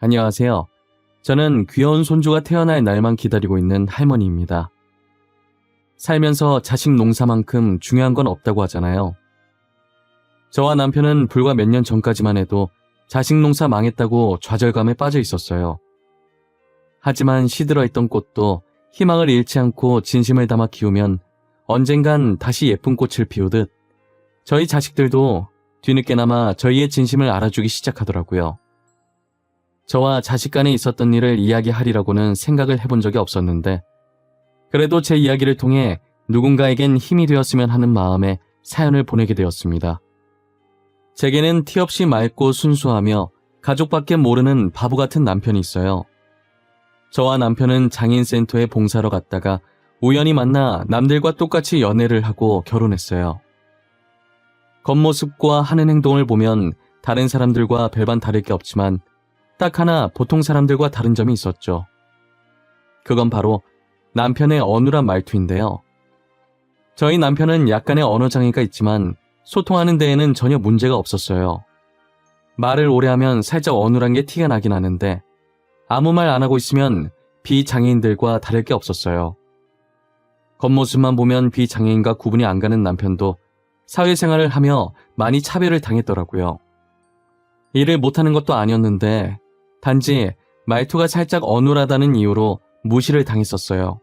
안녕하세요. 저는 귀여운 손주가 태어날 날만 기다리고 있는 할머니입니다. 살면서 자식 농사만큼 중요한 건 없다고 하잖아요. 저와 남편은 불과 몇 년 전까지만 해도 자식 농사 망했다고 좌절감에 빠져 있었어요. 하지만 시들어있던 꽃도 희망을 잃지 않고 진심을 담아 키우면 언젠간 다시 예쁜 꽃을 피우듯 저희 자식들도 뒤늦게나마 저희의 진심을 알아주기 시작하더라고요. 저와 자식 간에 있었던 일을 이야기하리라고는 생각을 해본 적이 없었는데 그래도 제 이야기를 통해 누군가에겐 힘이 되었으면 하는 마음에 사연을 보내게 되었습니다. 제게는 티 없이 맑고 순수하며 가족밖에 모르는 바보 같은 남편이 있어요. 저와 남편은 장애인센터에 봉사로 갔다가 우연히 만나 남들과 똑같이 연애를 하고 결혼했어요. 겉모습과 하는 행동을 보면 다른 사람들과 별반 다를 게 없지만 딱 하나 보통 사람들과 다른 점이 있었죠. 그건 바로 남편의 어눌한 말투인데요. 저희 남편은 약간의 언어장애가 있지만 소통하는 데에는 전혀 문제가 없었어요. 말을 오래 하면 살짝 어눌한 게 티가 나긴 하는데 아무 말 안 하고 있으면 비장애인들과 다를 게 없었어요. 겉모습만 보면 비장애인과 구분이 안 가는 남편도 사회생활을 하며 많이 차별을 당했더라고요. 일을 못하는 것도 아니었는데 단지 말투가 살짝 어눌하다는 이유로 무시를 당했었어요.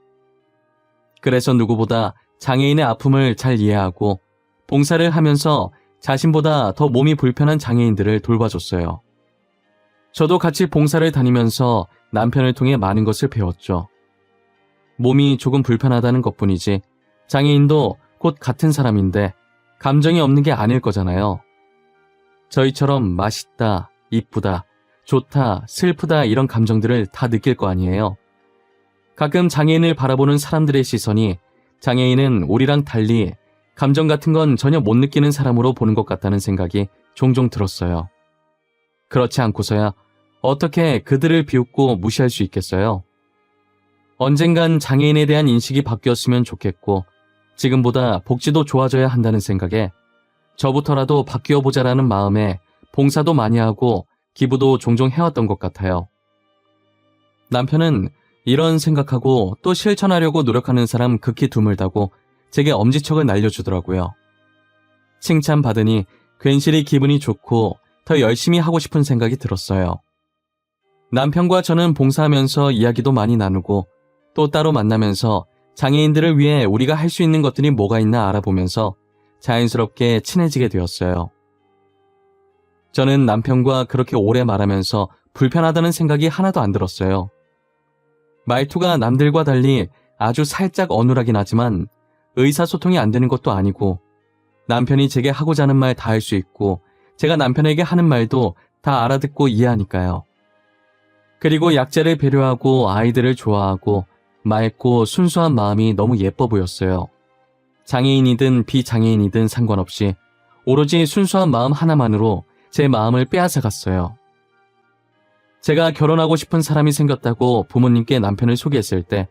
그래서 누구보다 장애인의 아픔을 잘 이해하고 봉사를 하면서 자신보다 더 몸이 불편한 장애인들을 돌봐줬어요. 저도 같이 봉사를 다니면서 남편을 통해 많은 것을 배웠죠. 몸이 조금 불편하다는 것뿐이지 장애인도 곧 같은 사람인데 감정이 없는 게 아닐 거잖아요. 저희처럼 맛있다, 이쁘다, 좋다, 슬프다 이런 감정들을 다 느낄 거 아니에요. 가끔 장애인을 바라보는 사람들의 시선이 장애인은 우리랑 달리 감정 같은 건 전혀 못 느끼는 사람으로 보는 것 같다는 생각이 종종 들었어요. 그렇지 않고서야 어떻게 그들을 비웃고 무시할 수 있겠어요? 언젠간 장애인에 대한 인식이 바뀌었으면 좋겠고 지금보다 복지도 좋아져야 한다는 생각에 저부터라도 바뀌어보자라는 마음에 봉사도 많이 하고 기부도 종종 해왔던 것 같아요. 남편은 이런 생각하고 또 실천하려고 노력하는 사람 극히 드물다고 제게 엄지척을 날려주더라고요. 칭찬받으니 괜시리 기분이 좋고 더 열심히 하고 싶은 생각이 들었어요. 남편과 저는 봉사하면서 이야기도 많이 나누고 또 따로 만나면서 장애인들을 위해 우리가 할 수 있는 것들이 뭐가 있나 알아보면서 자연스럽게 친해지게 되었어요. 저는 남편과 그렇게 오래 말하면서 불편하다는 생각이 하나도 안 들었어요. 말투가 남들과 달리 아주 살짝 어눌하긴 하지만 의사소통이 안 되는 것도 아니고 남편이 제게 하고자 하는 말 다 할 수 있고 제가 남편에게 하는 말도 다 알아듣고 이해하니까요. 그리고 약자를 배려하고 아이들을 좋아하고 맑고 순수한 마음이 너무 예뻐 보였어요. 장애인이든 비장애인이든 상관없이 오로지 순수한 마음 하나만으로 제 마음을 빼앗아갔어요. 제가 결혼하고 싶은 사람이 생겼다고 부모님께 남편을 소개했을 때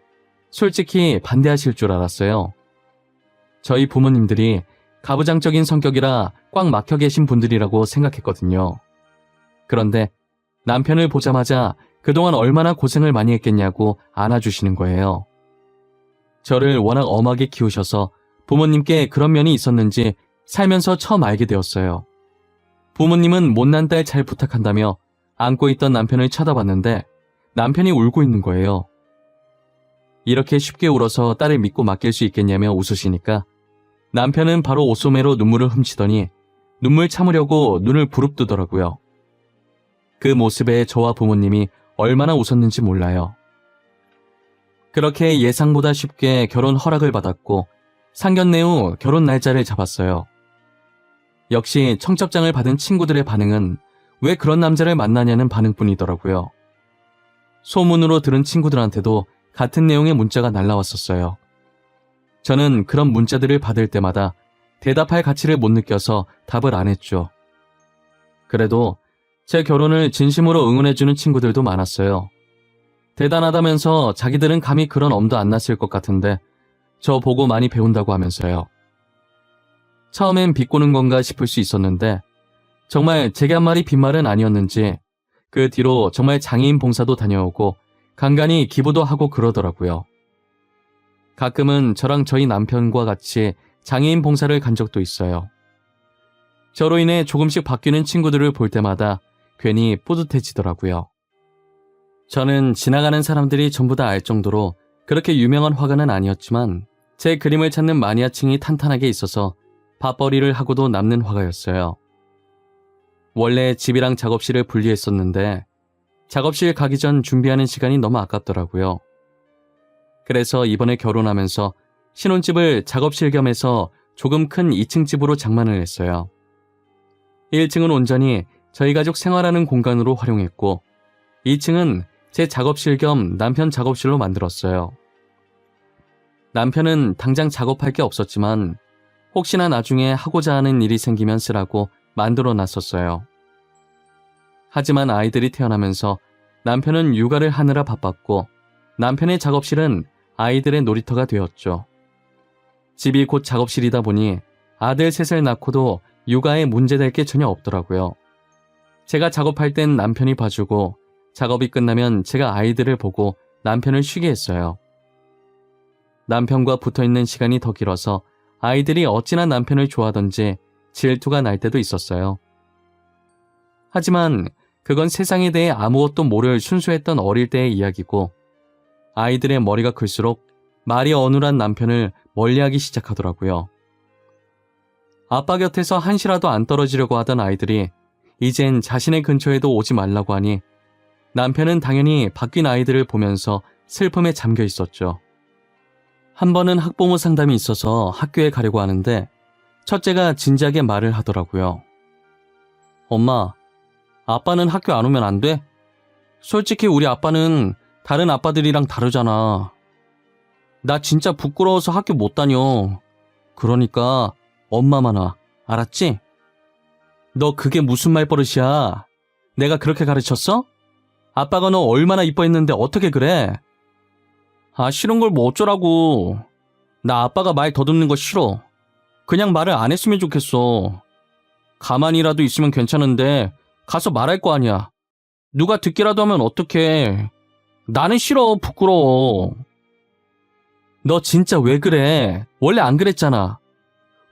솔직히 반대하실 줄 알았어요. 저희 부모님들이 가부장적인 성격이라 꽉 막혀 계신 분들이라고 생각했거든요. 그런데 남편을 보자마자 그동안 얼마나 고생을 많이 했겠냐고 안아주시는 거예요. 저를 워낙 엄하게 키우셔서 부모님께 그런 면이 있었는지 살면서 처음 알게 되었어요. 부모님은 못난 딸 잘 부탁한다며 안고 있던 남편을 쳐다봤는데 남편이 울고 있는 거예요. 이렇게 쉽게 울어서 딸을 믿고 맡길 수 있겠냐며 웃으시니까 남편은 바로 옷소매로 눈물을 훔치더니 눈물 참으려고 눈을 부릅뜨더라고요. 그 모습에 저와 부모님이 얼마나 웃었는지 몰라요. 그렇게 예상보다 쉽게 결혼 허락을 받았고 상견례 후 결혼 날짜를 잡았어요. 역시 청첩장을 받은 친구들의 반응은 왜 그런 남자를 만나냐는 반응뿐이더라고요. 소문으로 들은 친구들한테도 같은 내용의 문자가 날라왔었어요. 저는 그런 문자들을 받을 때마다 대답할 가치를 못 느껴서 답을 안 했죠. 그래도 제 결혼을 진심으로 응원해주는 친구들도 많았어요. 대단하다면서 자기들은 감히 그런 엄도 안 났을 것 같은데 저 보고 많이 배운다고 하면서요. 처음엔 비꼬는 건가 싶을 수 있었는데 정말 제게 한 말이 빈말은 아니었는지 그 뒤로 정말 장애인 봉사도 다녀오고 간간히 기부도 하고 그러더라고요. 가끔은 저랑 저희 남편과 같이 장애인 봉사를 간 적도 있어요. 저로 인해 조금씩 바뀌는 친구들을 볼 때마다 괜히 뿌듯해지더라고요. 저는 지나가는 사람들이 전부 다 알 정도로 그렇게 유명한 화가는 아니었지만 제 그림을 찾는 마니아층이 탄탄하게 있어서 밥벌이를 하고도 남는 화가였어요. 원래 집이랑 작업실을 분리했었는데 작업실 가기 전 준비하는 시간이 너무 아깝더라고요. 그래서 이번에 결혼하면서 신혼집을 작업실 겸 해서 조금 큰 2층 집으로 장만을 했어요. 1층은 온전히 저희 가족 생활하는 공간으로 활용했고 2층은 제 작업실 겸 남편 작업실로 만들었어요. 남편은 당장 작업할 게 없었지만 혹시나 나중에 하고자 하는 일이 생기면 쓰라고 만들어 놨었어요. 하지만 아이들이 태어나면서 남편은 육아를 하느라 바빴고 남편의 작업실은 아이들의 놀이터가 되었죠. 집이 곧 작업실이다 보니 아들 셋을 낳고도 육아에 문제될 게 전혀 없더라고요. 제가 작업할 땐 남편이 봐주고 작업이 끝나면 제가 아이들을 보고 남편을 쉬게 했어요. 남편과 붙어있는 시간이 더 길어서 아이들이 어찌나 남편을 좋아하던지 질투가 날 때도 있었어요. 하지만 그건 세상에 대해 아무것도 모를 순수했던 어릴 때의 이야기고 아이들의 머리가 클수록 말이 어눌한 남편을 멀리하기 시작하더라고요. 아빠 곁에서 한시라도 안 떨어지려고 하던 아이들이 이젠 자신의 근처에도 오지 말라고 하니 남편은 당연히 바뀐 아이들을 보면서 슬픔에 잠겨 있었죠. 한 번은 학부모 상담이 있어서 학교에 가려고 하는데 첫째가 진지하게 말을 하더라고요. 엄마, 아빠는 학교 안 오면 안 돼? 솔직히 우리 아빠는 다른 아빠들이랑 다르잖아. 나 진짜 부끄러워서 학교 못 다녀. 그러니까 엄마만 와. 알았지? 너 그게 무슨 말버릇이야? 내가 그렇게 가르쳤어? 아빠가 너 얼마나 이뻐했는데 어떻게 그래? 아, 싫은 걸 뭐 어쩌라고. 나 아빠가 말 더듬는 거 싫어. 그냥 말을 안 했으면 좋겠어. 가만히라도 있으면 괜찮은데 가서 말할 거 아니야. 누가 듣기라도 하면 어떡해. 나는 싫어. 부끄러워. 너 진짜 왜 그래? 원래 안 그랬잖아.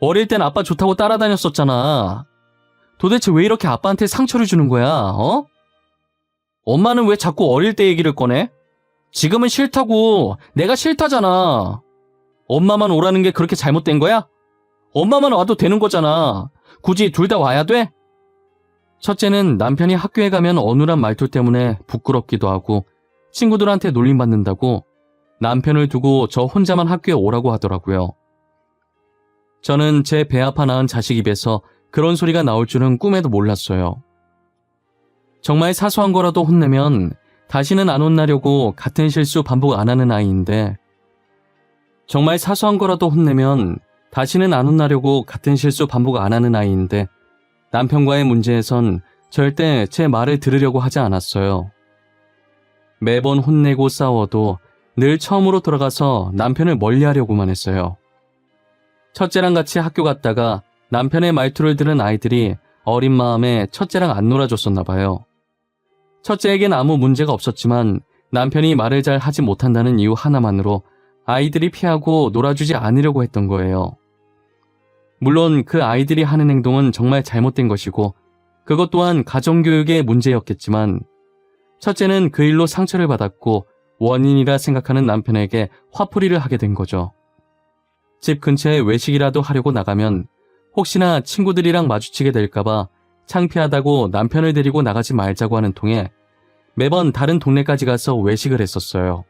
어릴 땐 아빠 좋다고 따라다녔었잖아. 도대체 왜 이렇게 아빠한테 상처를 주는 거야? 어? 엄마는 왜 자꾸 어릴 때 얘기를 꺼내? 지금은 싫다고. 내가 싫다잖아. 엄마만 오라는 게 그렇게 잘못된 거야? 엄마만 와도 되는 거잖아. 굳이 둘 다 와야 돼? 첫째는 남편이 학교에 가면 어눌한 말투 때문에 부끄럽기도 하고 친구들한테 놀림받는다고 남편을 두고 저 혼자만 학교에 오라고 하더라고요. 저는 제 배 아파 낳은 자식 입에서 그런 소리가 나올 줄은 꿈에도 몰랐어요. 정말 사소한 거라도 혼내면 다시는 안 혼나려고 같은 실수 반복 안 하는 아이인데 정말 사소한 거라도 혼내면 다시는 안 혼나려고 같은 실수 반복 안 하는 아이인데 남편과의 문제에선 절대 제 말을 들으려고 하지 않았어요. 매번 혼내고 싸워도 늘 처음으로 돌아가서 남편을 멀리하려고만 했어요. 첫째랑 같이 학교 갔다가 남편의 말투를 들은 아이들이 어린 마음에 첫째랑 안 놀아줬었나 봐요. 첫째에겐 아무 문제가 없었지만 남편이 말을 잘 하지 못한다는 이유 하나만으로 아이들이 피하고 놀아주지 않으려고 했던 거예요. 물론 그 아이들이 하는 행동은 정말 잘못된 것이고 그것 또한 가정교육의 문제였겠지만 첫째는 그 일로 상처를 받았고 원인이라 생각하는 남편에게 화풀이를 하게 된 거죠. 집 근처에 외식이라도 하려고 나가면 혹시나 친구들이랑 마주치게 될까봐 창피하다고 남편을 데리고 나가지 말자고 하는 통에 매번 다른 동네까지 가서 외식을 했었어요.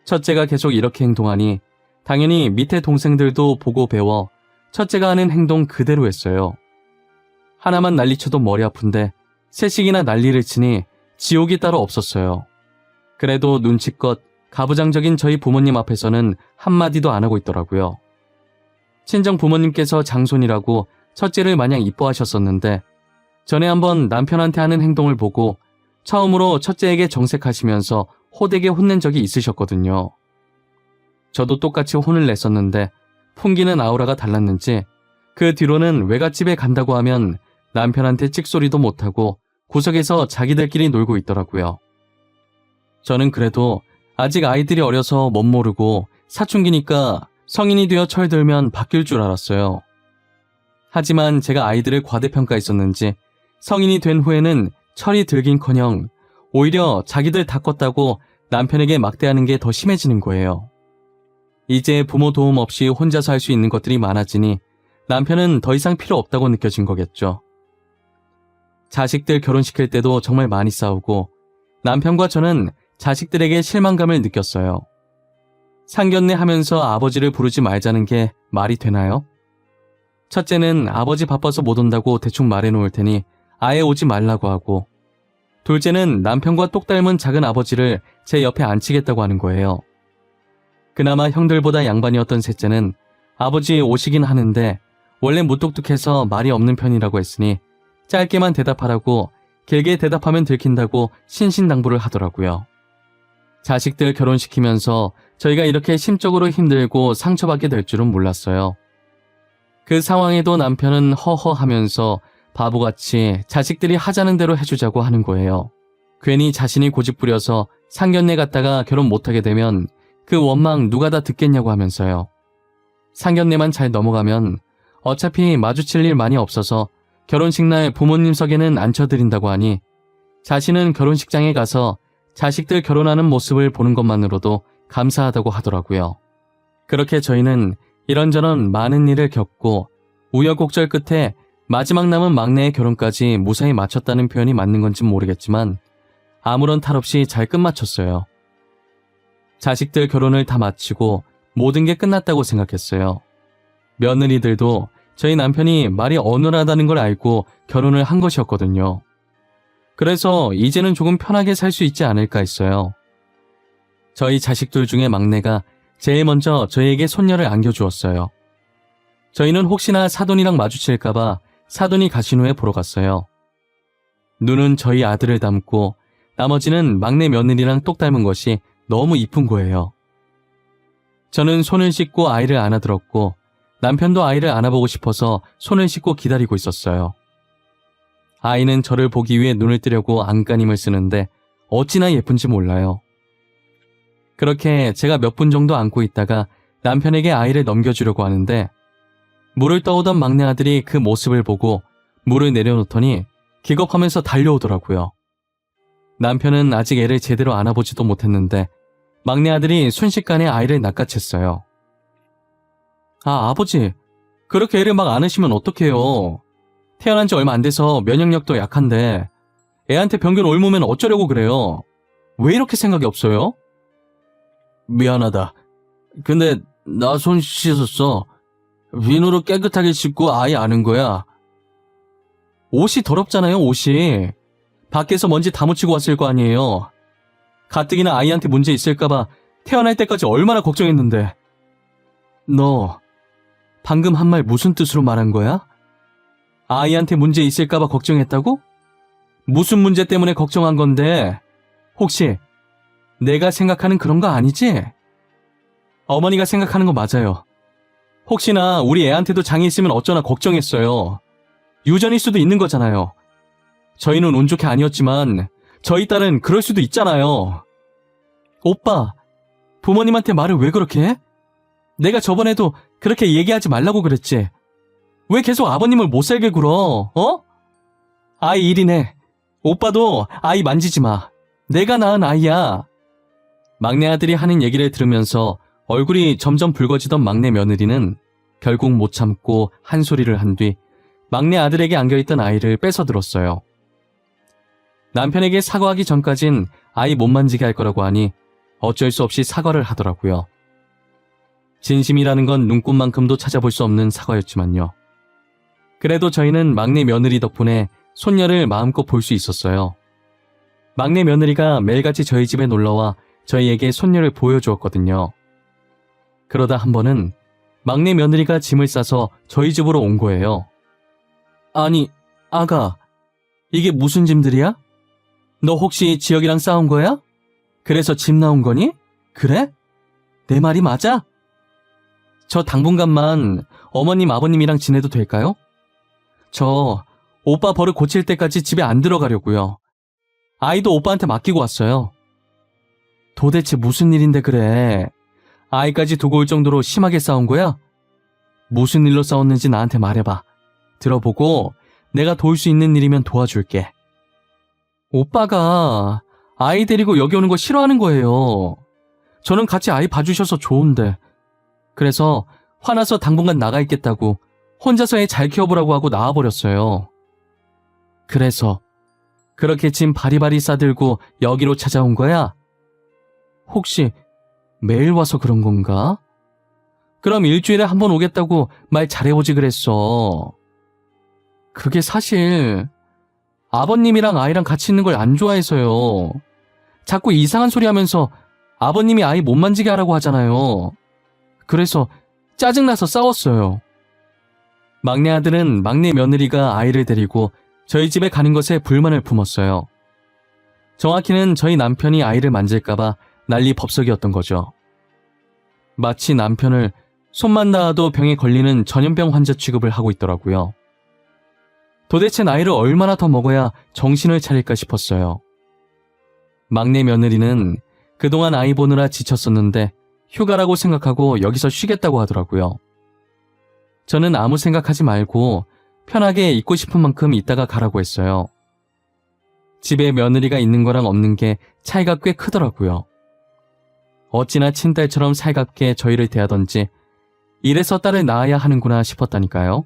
첫째가 계속 이렇게 행동하니 당연히 밑에 동생들도 보고 배워 첫째가 하는 행동 그대로 했어요. 하나만 난리쳐도 머리 아픈데 셋씩이나 난리를 치니 지옥이 따로 없었어요. 그래도 눈치껏 가부장적인 저희 부모님 앞에서는 한마디도 안 하고 있더라고요. 친정 부모님께서 장손이라고 첫째를 마냥 이뻐하셨었는데 전에 한번 남편한테 하는 행동을 보고 처음으로 첫째에게 정색하시면서 호되게 혼낸 적이 있으셨거든요. 저도 똑같이 혼을 냈었는데 풍기는 아우라가 달랐는지 그 뒤로는 외갓집에 간다고 하면 남편한테 찍소리도 못하고 구석에서 자기들끼리 놀고 있더라고요. 저는 그래도 아직 아이들이 어려서 못 모르고 사춘기니까 성인이 되어 철들면 바뀔 줄 알았어요. 하지만 제가 아이들을 과대평가했었는지 성인이 된 후에는 철이 들긴커녕 오히려 자기들 다 컸다고 남편에게 막대하는 게 더 심해지는 거예요. 이제 부모 도움 없이 혼자서 할 수 있는 것들이 많아지니 남편은 더 이상 필요 없다고 느껴진 거겠죠. 자식들 결혼시킬 때도 정말 많이 싸우고 남편과 저는 자식들에게 실망감을 느꼈어요. 상견례 하면서 아버지를 부르지 말자는 게 말이 되나요? 첫째는 아버지 바빠서 못 온다고 대충 말해놓을 테니 아예 오지 말라고 하고, 둘째는 남편과 똑 닮은 작은 아버지를 제 옆에 앉히겠다고 하는 거예요. 그나마 형들보다 양반이었던 셋째는 아버지 오시긴 하는데 원래 무뚝뚝해서 말이 없는 편이라고 했으니 짧게만 대답하라고, 길게 대답하면 들킨다고 신신당부를 하더라고요. 자식들 결혼시키면서 저희가 이렇게 심적으로 힘들고 상처받게 될 줄은 몰랐어요. 그 상황에도 남편은 허허하면서 바보같이 자식들이 하자는 대로 해주자고 하는 거예요. 괜히 자신이 고집부려서 상견례 갔다가 결혼 못하게 되면 그 원망 누가 다 듣겠냐고 하면서요. 상견례만 잘 넘어가면 어차피 마주칠 일 많이 없어서 결혼식 날 부모님 석에는 앉혀드린다고 하니 자신은 결혼식장에 가서 자식들 결혼하는 모습을 보는 것만으로도 감사하다고 하더라고요. 그렇게 저희는 이런저런 많은 일을 겪고 우여곡절 끝에 마지막 남은 막내의 결혼까지 무사히 마쳤다는 표현이 맞는 건지 모르겠지만 아무런 탈 없이 잘 끝마쳤어요. 자식들 결혼을 다 마치고 모든 게 끝났다고 생각했어요. 며느리들도 저희 남편이 말이 어눌하다는 걸 알고 결혼을 한 것이었거든요. 그래서 이제는 조금 편하게 살 수 있지 않을까 했어요. 저희 자식들 중에 막내가 제일 먼저 저희에게 손녀를 안겨주었어요. 저희는 혹시나 사돈이랑 마주칠까봐 사돈이 가신 후에 보러 갔어요. 눈은 저희 아들을 닮고 나머지는 막내 며느리랑 똑 닮은 것이 너무 이쁜 거예요. 저는 손을 씻고 아이를 안아들었고 남편도 아이를 안아보고 싶어서 손을 씻고 기다리고 있었어요. 아이는 저를 보기 위해 눈을 뜨려고 안간힘을 쓰는데 어찌나 예쁜지 몰라요. 그렇게 제가 몇 분 정도 안고 있다가 남편에게 아이를 넘겨주려고 하는데 물을 떠오던 막내 아들이 그 모습을 보고 물을 내려놓더니 기겁하면서 달려오더라고요. 남편은 아직 애를 제대로 안아보지도 못했는데 막내 아들이 순식간에 아이를 낚아챘어요. 아, 아버지, 그렇게 애를 막 안으시면 어떡해요. 태어난 지 얼마 안 돼서 면역력도 약한데 애한테 병균 옮으면 어쩌려고 그래요. 왜 이렇게 생각이 없어요? 미안하다. 근데 나 손 씻었어. 비누로 깨끗하게 씻고 아이 안은 거야. 옷이 더럽잖아요, 옷이. 밖에서 먼지 다 묻히고 왔을 거 아니에요. 가뜩이나 아이한테 문제 있을까봐 태어날 때까지 얼마나 걱정했는데. 너 방금 한 말 무슨 뜻으로 말한 거야? 아이한테 문제 있을까봐 걱정했다고? 무슨 문제 때문에 걱정한 건데 혹시 내가 생각하는 그런 거 아니지? 어머니가 생각하는 거 맞아요. 혹시나 우리 애한테도 장이 있으면 어쩌나 걱정했어요. 유전일 수도 있는 거잖아요. 저희는 운 좋게 아니었지만 저희 딸은 그럴 수도 있잖아요. 오빠, 부모님한테 말을 왜 그렇게 해? 내가 저번에도 그렇게 얘기하지 말라고 그랬지. 왜 계속 아버님을 못 살게 굴어, 어? 아이 일이네. 오빠도 아이 만지지 마. 내가 낳은 아이야. 막내 아들이 하는 얘기를 들으면서 얼굴이 점점 붉어지던 막내 며느리는 결국 못 참고 한 소리를 한 뒤 막내 아들에게 안겨있던 아이를 뺏어들었어요. 남편에게 사과하기 전까진 아이 못 만지게 할 거라고 하니 어쩔 수 없이 사과를 하더라고요. 진심이라는 건 눈꽃만큼도 찾아볼 수 없는 사과였지만요. 그래도 저희는 막내 며느리 덕분에 손녀를 마음껏 볼 수 있었어요. 막내 며느리가 매일같이 저희 집에 놀러와 저희에게 손녀를 보여주었거든요. 그러다 한 번은 막내 며느리가 짐을 싸서 저희 집으로 온 거예요. 아니, 아가, 이게 무슨 짐들이야? 너 혹시 지혁이랑 싸운 거야? 그래서 짐 나온 거니? 그래? 내 말이 맞아? 저 당분간만 어머님 아버님이랑 지내도 될까요? 저 오빠 버릇 고칠 때까지 집에 안 들어가려고요. 아이도 오빠한테 맡기고 왔어요. 도대체 무슨 일인데 그래? 아이까지 두고 올 정도로 심하게 싸운 거야? 무슨 일로 싸웠는지 나한테 말해봐. 들어보고 내가 도울 수 있는 일이면 도와줄게. 오빠가 아이 데리고 여기 오는 거 싫어하는 거예요. 저는 같이 아이 봐주셔서 좋은데. 그래서 화나서 당분간 나가 있겠다고 혼자서 애 잘 키워보라고 하고 나와버렸어요. 그래서 그렇게 짐 바리바리 싸들고 여기로 찾아온 거야? 혹시 매일 와서 그런 건가? 그럼 일주일에 한 번 오겠다고 말 잘해보지 그랬어. 그게 사실 아버님이랑 아이랑 같이 있는 걸 안 좋아해서요. 자꾸 이상한 소리 하면서 아버님이 아이 못 만지게 하라고 하잖아요. 그래서 짜증나서 싸웠어요. 막내 아들은 막내 며느리가 아이를 데리고 저희 집에 가는 것에 불만을 품었어요. 정확히는 저희 남편이 아이를 만질까봐 난리 법석이었던 거죠. 마치 남편을 손만 닿아도 병에 걸리는 전염병 환자 취급을 하고 있더라고요. 도대체 나이를 얼마나 더 먹어야 정신을 차릴까 싶었어요. 막내 며느리는 그동안 아이 보느라 지쳤었는데 휴가라고 생각하고 여기서 쉬겠다고 하더라고요. 저는 아무 생각하지 말고 편하게 있고 싶은 만큼 있다가 가라고 했어요. 집에 며느리가 있는 거랑 없는 게 차이가 꽤 크더라고요. 어찌나 친딸처럼 살갑게 저희를 대하던지 이래서 딸을 낳아야 하는구나 싶었다니까요.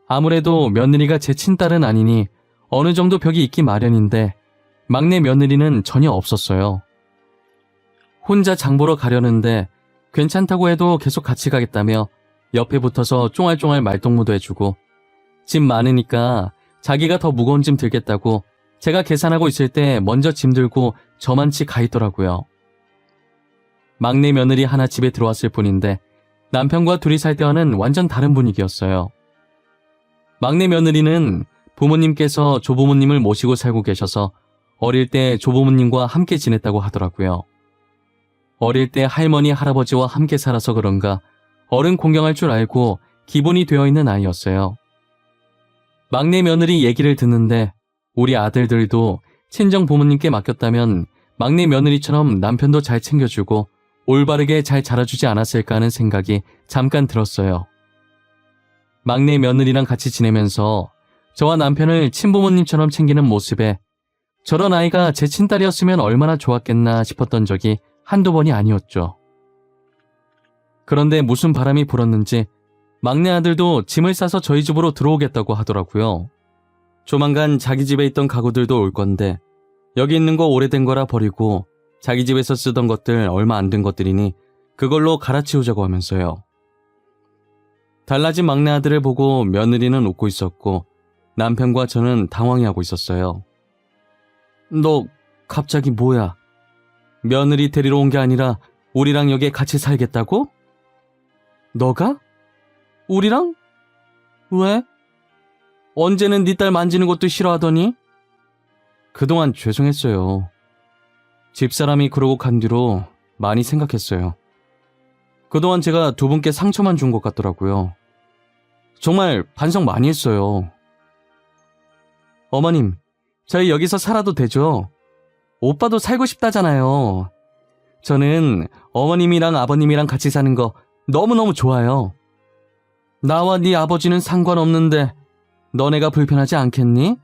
아무래도 며느리가 제 친딸은 아니니 어느 정도 벽이 있기 마련인데 막내 며느리는 전혀 없었어요. 혼자 장보러 가려는데 괜찮다고 해도 계속 같이 가겠다며 옆에 붙어서 쫑알쫑알 말동무도 해주고 짐 많으니까 자기가 더 무거운 짐 들겠다고 제가 계산하고 있을 때 먼저 짐 들고 저만치 가 있더라고요. 막내 며느리 하나 집에 들어왔을 뿐인데 남편과 둘이 살 때와는 완전 다른 분위기였어요. 막내 며느리는 부모님께서 조부모님을 모시고 살고 계셔서 어릴 때 조부모님과 함께 지냈다고 하더라고요. 어릴 때 할머니, 할아버지와 함께 살아서 그런가 어른 공경할 줄 알고 기본이 되어 있는 아이였어요. 막내 며느리 얘기를 듣는데 우리 아들들도 친정 부모님께 맡겼다면 막내 며느리처럼 남편도 잘 챙겨주고 올바르게 잘 자라주지 않았을까 하는 생각이 잠깐 들었어요. 막내 며느리랑 같이 지내면서 저와 남편을 친부모님처럼 챙기는 모습에 저런 아이가 제 친딸이었으면 얼마나 좋았겠나 싶었던 적이 한두 번이 아니었죠. 그런데 무슨 바람이 불었는지 막내 아들도 짐을 싸서 저희 집으로 들어오겠다고 하더라고요. 조만간 자기 집에 있던 가구들도 올 건데 여기 있는 거 오래된 거라 버리고 자기 집에서 쓰던 것들 얼마 안 된 것들이니 그걸로 갈아치우자고 하면서요. 달라진 막내 아들을 보고 며느리는 웃고 있었고 남편과 저는 당황해하고 있었어요. 너 갑자기 뭐야? 며느리 데리러 온 게 아니라 우리랑 여기에 같이 살겠다고? 너가? 우리랑? 왜? 언제는 네 딸 만지는 것도 싫어하더니? 그동안 죄송했어요. 집사람이 그러고 간 뒤로 많이 생각했어요. 그동안 제가 두 분께 상처만 준 것 같더라고요. 정말 반성 많이 했어요. 어머님, 저희 여기서 살아도 되죠? 오빠도 살고 싶다잖아요. 저는 어머님이랑 아버님이랑 같이 사는 거 너무너무 좋아요. 나와 네 아버지는 상관없는데 너네가 불편하지 않겠니?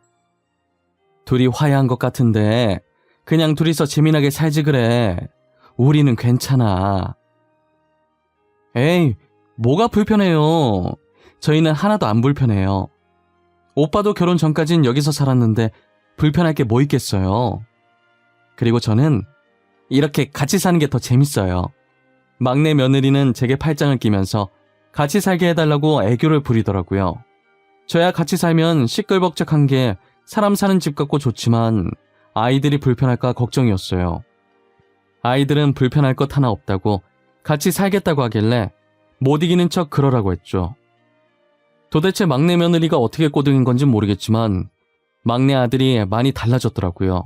둘이 화해한 것 같은데 그냥 둘이서 재미나게 살지 그래. 우리는 괜찮아. 에이, 뭐가 불편해요. 저희는 하나도 안 불편해요. 오빠도 결혼 전까진 여기서 살았는데 불편할 게 뭐 있겠어요. 그리고 저는 이렇게 같이 사는 게 더 재밌어요. 막내 며느리는 제게 팔짱을 끼면서 같이 살게 해달라고 애교를 부리더라고요. 저야 같이 살면 시끌벅적한 게 사람 사는 집 같고 좋지만 아이들이 불편할까 걱정이었어요. 아이들은 불편할 것 하나 없다고 같이 살겠다고 하길래 못 이기는 척 그러라고 했죠. 도대체 막내 며느리가 어떻게 꼬등인 건지 모르겠지만 막내 아들이 많이 달라졌더라고요.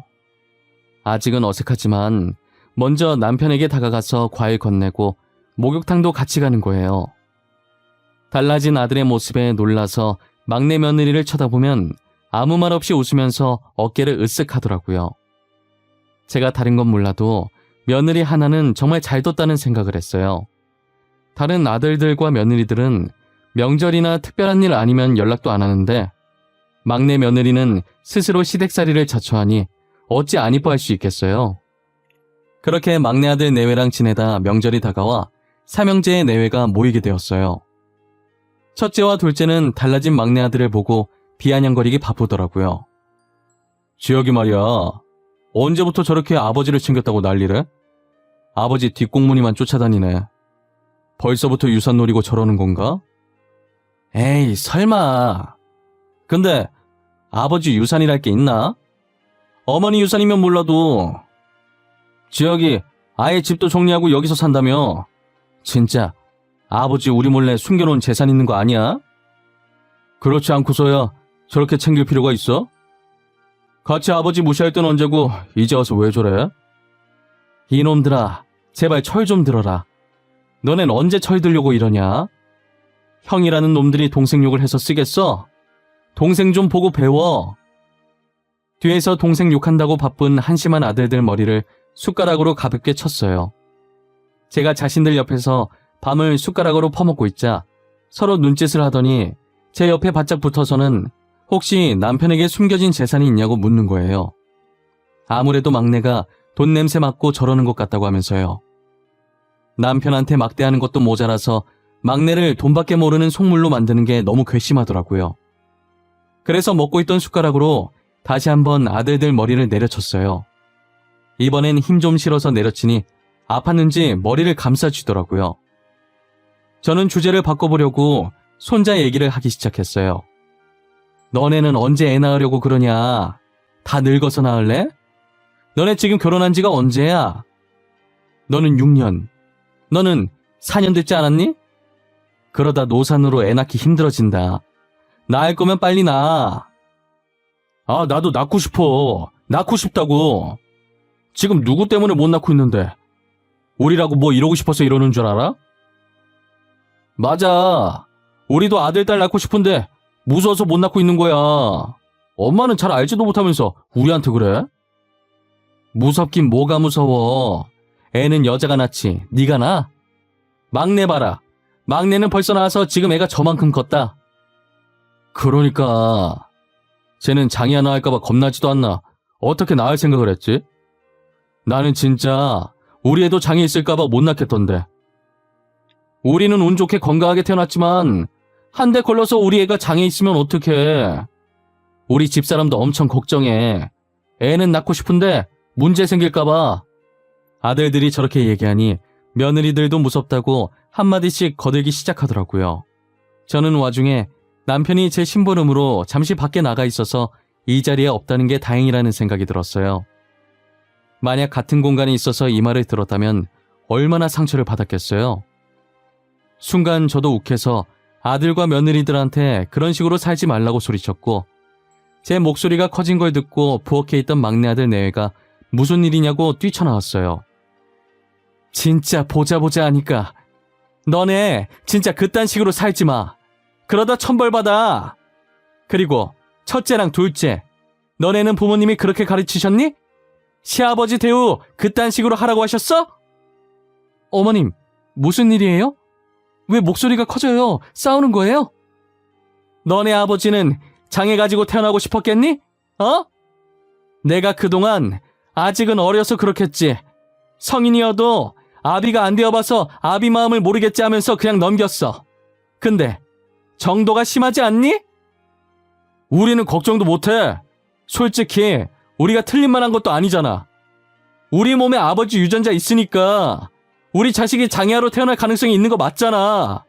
아직은 어색하지만 먼저 남편에게 다가가서 과일 건네고 목욕탕도 같이 가는 거예요. 달라진 아들의 모습에 놀라서 막내 며느리를 쳐다보면 아무 말 없이 웃으면서 어깨를 으쓱 하더라고요. 제가 다른 건 몰라도 며느리 하나는 정말 잘 뒀다는 생각을 했어요. 다른 아들들과 며느리들은 명절이나 특별한 일 아니면 연락도 안 하는데 막내 며느리는 스스로 시댁살이를 자처하니 어찌 안 이뻐할 수 있겠어요. 그렇게 막내 아들 내외랑 지내다 명절이 다가와 삼형제의 내외가 모이게 되었어요. 첫째와 둘째는 달라진 막내 아들을 보고 비아냥거리기 바쁘더라고요. 지혁이 말이야, 언제부터 저렇게 아버지를 챙겼다고 난리래? 아버지 뒷공무니만 쫓아다니네. 벌써부터 유산 노리고 저러는 건가? 에이, 설마. 근데 아버지 유산이랄 게 있나? 어머니 유산이면 몰라도 지혁이 아예 집도 정리하고 여기서 산다며. 진짜 아버지 우리 몰래 숨겨놓은 재산 있는 거 아니야? 그렇지 않고서야 저렇게 챙길 필요가 있어? 같이 아버지 무시할 땐 언제고 이제 와서 왜 저래? 이놈들아, 제발 철 좀 들어라. 너넨 언제 철 들려고 이러냐? 형이라는 놈들이 동생 욕을 해서 쓰겠어? 동생 좀 보고 배워. 뒤에서 동생 욕한다고 바쁜 한심한 아들들 머리를 숟가락으로 가볍게 쳤어요. 제가 자신들 옆에서 밤을 숟가락으로 퍼먹고 있자 서로 눈짓을 하더니 제 옆에 바짝 붙어서는 혹시 남편에게 숨겨진 재산이 있냐고 묻는 거예요. 아무래도 막내가 돈 냄새 맡고 저러는 것 같다고 하면서요. 남편한테 막대하는 것도 모자라서 막내를 돈밖에 모르는 속물로 만드는 게 너무 괘씸하더라고요. 그래서 먹고 있던 숟가락으로 다시 한번 아들들 머리를 내려쳤어요. 이번엔 힘 좀 실어서 내려치니 아팠는지 머리를 감싸쥐더라고요. 저는 주제를 바꿔보려고 손자 얘기를 하기 시작했어요. 너네는 언제 애 낳으려고 그러냐? 다 늙어서 낳을래? 너네 지금 결혼한 지가 언제야? 너는 6년, 너는 4년 됐지 않았니? 그러다 노산으로 애 낳기 힘들어진다. 낳을 거면 빨리 낳아. 아, 나도 낳고 싶어. 낳고 싶다고. 지금 누구 때문에 못 낳고 있는데 우리라고 뭐 이러고 싶어서 이러는 줄 알아? 맞아. 우리도 아들, 딸 낳고 싶은데 무서워서 못 낳고 있는 거야. 엄마는 잘 알지도 못하면서 우리한테 그래? 무섭긴 뭐가 무서워. 애는 여자가 낳지. 네가 낳아? 막내 봐라. 막내는 벌써 나와서 지금 애가 저만큼 컸다. 그러니까 쟤는 장이 하나 할까봐 겁나지도 않나. 어떻게 낳을 생각을 했지? 나는 진짜 우리 애도 장이 있을까봐 못 낳겠던데. 우리는 운 좋게 건강하게 태어났지만 한 대 걸려서 우리 애가 장애 있으면 어떡해. 우리 집사람도 엄청 걱정해. 애는 낳고 싶은데 문제 생길까봐. 아들들이 저렇게 얘기하니 며느리들도 무섭다고 한마디씩 거들기 시작하더라고요. 저는 와중에 남편이 제 심부름으로 잠시 밖에 나가 있어서 이 자리에 없다는 게 다행이라는 생각이 들었어요. 만약 같은 공간에 있어서 이 말을 들었다면 얼마나 상처를 받았겠어요. 순간 저도 욱해서 아들과 며느리들한테 그런 식으로 살지 말라고 소리쳤고 제 목소리가 커진 걸 듣고 부엌에 있던 막내 아들 내외가 무슨 일이냐고 뛰쳐나왔어요. 진짜 보자 하니까 너네 진짜 그딴 식으로 살지 마. 그러다 천벌 받아. 그리고 첫째랑 둘째, 너네는 부모님이 그렇게 가르치셨니? 시아버지 대우 그딴 식으로 하라고 하셨어? 어머님, 무슨 일이에요? 왜 목소리가 커져요? 싸우는 거예요? 너네 아버지는 장애 가지고 태어나고 싶었겠니? 어? 내가 그동안 아직은 어려서 그렇겠지. 성인이어도 아비가 안 되어봐서 아비 마음을 모르겠지 하면서 그냥 넘겼어. 근데 정도가 심하지 않니? 우리는 걱정도 못해. 솔직히 우리가 틀린 말 한 것도 아니잖아. 우리 몸에 아버지 유전자 있으니까 우리 자식이 장애아로 태어날 가능성이 있는 거 맞잖아.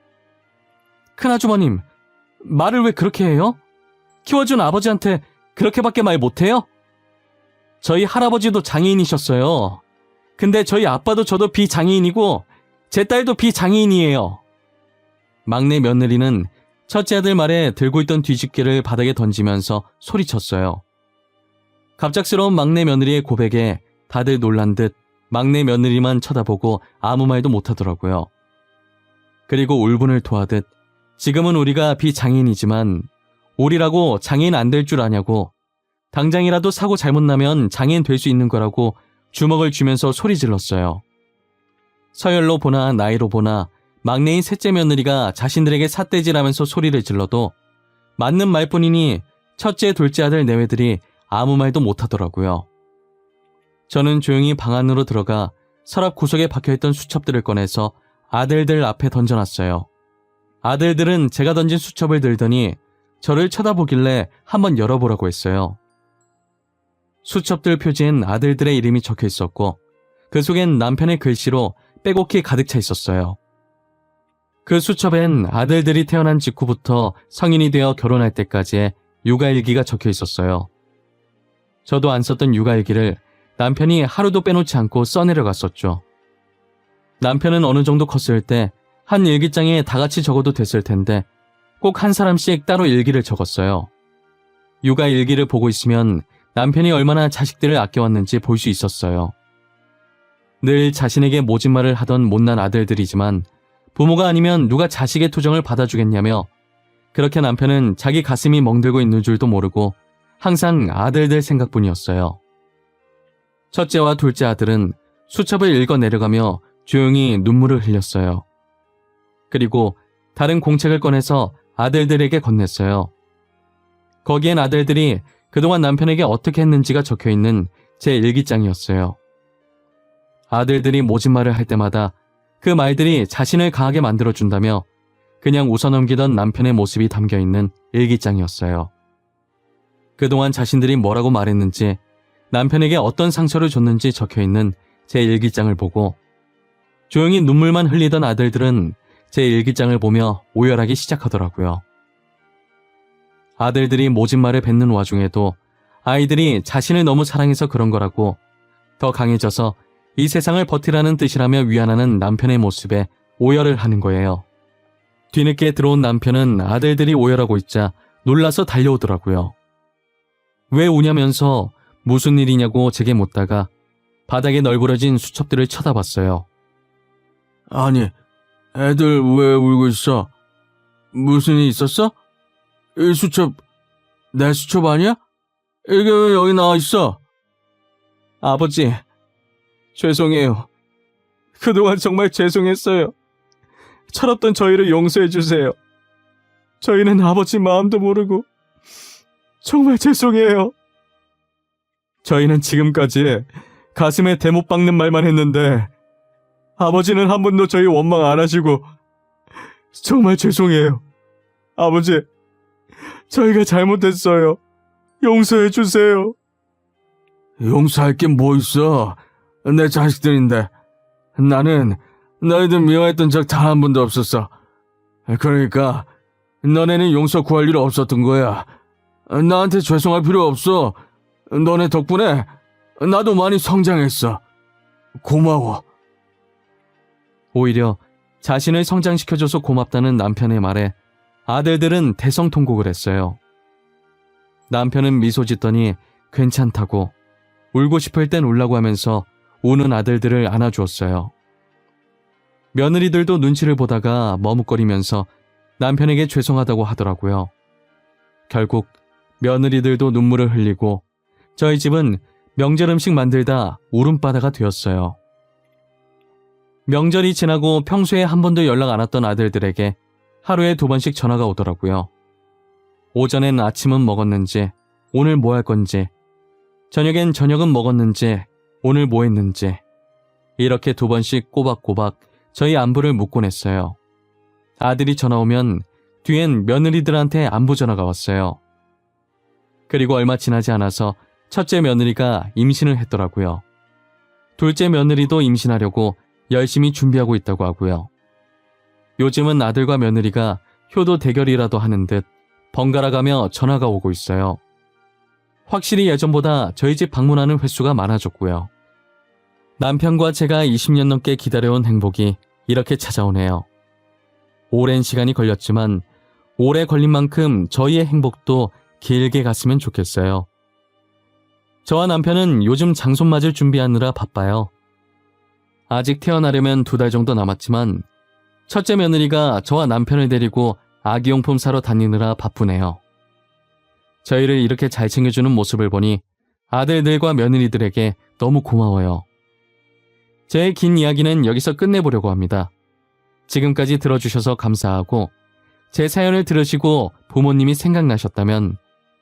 큰아주머님, 말을 왜 그렇게 해요? 키워준 아버지한테 그렇게밖에 말 못해요? 저희 할아버지도 장애인이셨어요. 근데 저희 아빠도 저도 비장애인이고 제 딸도 비장애인이에요. 막내 며느리는 첫째 아들 말에 들고 있던 뒤집개를 바닥에 던지면서 소리쳤어요. 갑작스러운 막내 며느리의 고백에 다들 놀란 듯 막내 며느리만 쳐다보고 아무 말도 못하더라고요. 그리고 울분을 토하듯 지금은 우리가 비장애인이지만 우리라고 장애인 안 될 줄 아냐고, 당장이라도 사고 잘못 나면 장애인 될 수 있는 거라고 주먹을 쥐면서 소리 질렀어요. 서열로 보나 나이로 보나 막내인 셋째 며느리가 자신들에게 삿대질하면서 소리를 질러도 맞는 말뿐이니 첫째, 둘째 아들 내외들이 아무 말도 못하더라고요. 저는 조용히 방 안으로 들어가 서랍 구석에 박혀있던 수첩들을 꺼내서 아들들 앞에 던져놨어요. 아들들은 제가 던진 수첩을 들더니 저를 쳐다보길래 한번 열어보라고 했어요. 수첩들 표지엔 아들들의 이름이 적혀 있었고 그 속엔 남편의 글씨로 빼곡히 가득 차 있었어요. 그 수첩엔 아들들이 태어난 직후부터 성인이 되어 결혼할 때까지의 육아일기가 적혀 있었어요. 저도 안 썼던 육아일기를 남편이 하루도 빼놓지 않고 써내려갔었죠. 남편은 어느 정도 컸을 때 한 일기장에 다 같이 적어도 됐을 텐데 꼭 한 사람씩 따로 일기를 적었어요. 육아일기를 보고 있으면 남편이 얼마나 자식들을 아껴왔는지 볼 수 있었어요. 늘 자신에게 모진 말을 하던 못난 아들들이지만 부모가 아니면 누가 자식의 투정을 받아주겠냐며 그렇게 남편은 자기 가슴이 멍들고 있는 줄도 모르고 항상 아들들 생각뿐이었어요. 첫째와 둘째 아들은 수첩을 읽어 내려가며 조용히 눈물을 흘렸어요. 그리고 다른 공책을 꺼내서 아들들에게 건넸어요. 거기엔 아들들이 그동안 남편에게 어떻게 했는지가 적혀있는 제 일기장이었어요. 아들들이 모진 말을 할 때마다 그 말들이 자신을 강하게 만들어준다며 그냥 웃어넘기던 남편의 모습이 담겨있는 일기장이었어요. 그동안 자신들이 뭐라고 말했는지 남편에게 어떤 상처를 줬는지 적혀있는 제 일기장을 보고 조용히 눈물만 흘리던 아들들은 제 일기장을 보며 오열하기 시작하더라고요. 아들들이 모진 말을 뱉는 와중에도 아이들이 자신을 너무 사랑해서 그런 거라고 더 강해져서 이 세상을 버티라는 뜻이라며 위안하는 남편의 모습에 오열을 하는 거예요. 뒤늦게 들어온 남편은 아들들이 오열하고 있자 놀라서 달려오더라고요. 왜 우냐면서 무슨 일이냐고 제게 묻다가 바닥에 널브러진 수첩들을 쳐다봤어요. 아니, 애들 왜 울고 있어? 무슨 일 있었어? 이 수첩, 내 수첩 아니야? 이게 왜 여기 나와 있어? 아버지, 죄송해요. 그동안 정말 죄송했어요. 철없던 저희를 용서해 주세요. 저희는 아버지 마음도 모르고 정말 죄송해요. 저희는 지금까지 가슴에 대못 박는 말만 했는데 아버지는 한 번도 저희 원망 안 하시고 정말 죄송해요. 아버지, 저희가 잘못했어요. 용서해 주세요. 용서할 게 뭐 있어? 내 자식들인데. 나는 너희들 미워했던 적 단 한 번도 없었어. 그러니까 너네는 용서 구할 일 없었던 거야. 나한테 죄송할 필요 없어. 너네 덕분에 나도 많이 성장했어. 고마워. 오히려 자신을 성장시켜줘서 고맙다는 남편의 말에 아들들은 대성통곡을 했어요. 남편은 미소 짓더니 괜찮다고 울고 싶을 땐 울라고 하면서 우는 아들들을 안아주었어요. 며느리들도 눈치를 보다가 머뭇거리면서 남편에게 죄송하다고 하더라고요. 결국 며느리들도 눈물을 흘리고 저희 집은 명절 음식 만들다 울음바다가 되었어요. 명절이 지나고 평소에 한 번도 연락 안 왔던 아들들에게 하루에 2번씩 전화가 오더라고요. 오전엔 아침은 먹었는지, 오늘 뭐 할 건지, 저녁엔 저녁은 먹었는지, 오늘 뭐 했는지, 이렇게 2번씩 꼬박꼬박 저희 안부를 묻곤 했어요. 아들이 전화 오면 뒤엔 며느리들한테 안부 전화가 왔어요. 그리고 얼마 지나지 않아서 첫째 며느리가 임신을 했더라고요. 둘째 며느리도 임신하려고 열심히 준비하고 있다고 하고요. 요즘은 아들과 며느리가 효도 대결이라도 하는 듯 번갈아가며 전화가 오고 있어요. 확실히 예전보다 저희 집 방문하는 횟수가 많아졌고요. 남편과 제가 20년 넘게 기다려온 행복이 이렇게 찾아오네요. 오랜 시간이 걸렸지만 오래 걸린 만큼 저희의 행복도 길게 갔으면 좋겠어요. 저와 남편은 요즘 장손 맞을 준비하느라 바빠요. 아직 태어나려면 2달 정도 남았지만 첫째 며느리가 저와 남편을 데리고 아기용품 사러 다니느라 바쁘네요. 저희를 이렇게 잘 챙겨주는 모습을 보니 아들들과 며느리들에게 너무 고마워요. 제 긴 이야기는 여기서 끝내보려고 합니다. 지금까지 들어주셔서 감사하고 제 사연을 들으시고 부모님이 생각나셨다면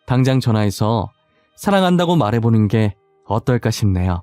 당장 전화해서 사랑한다고 말해보는 게 어떨까 싶네요.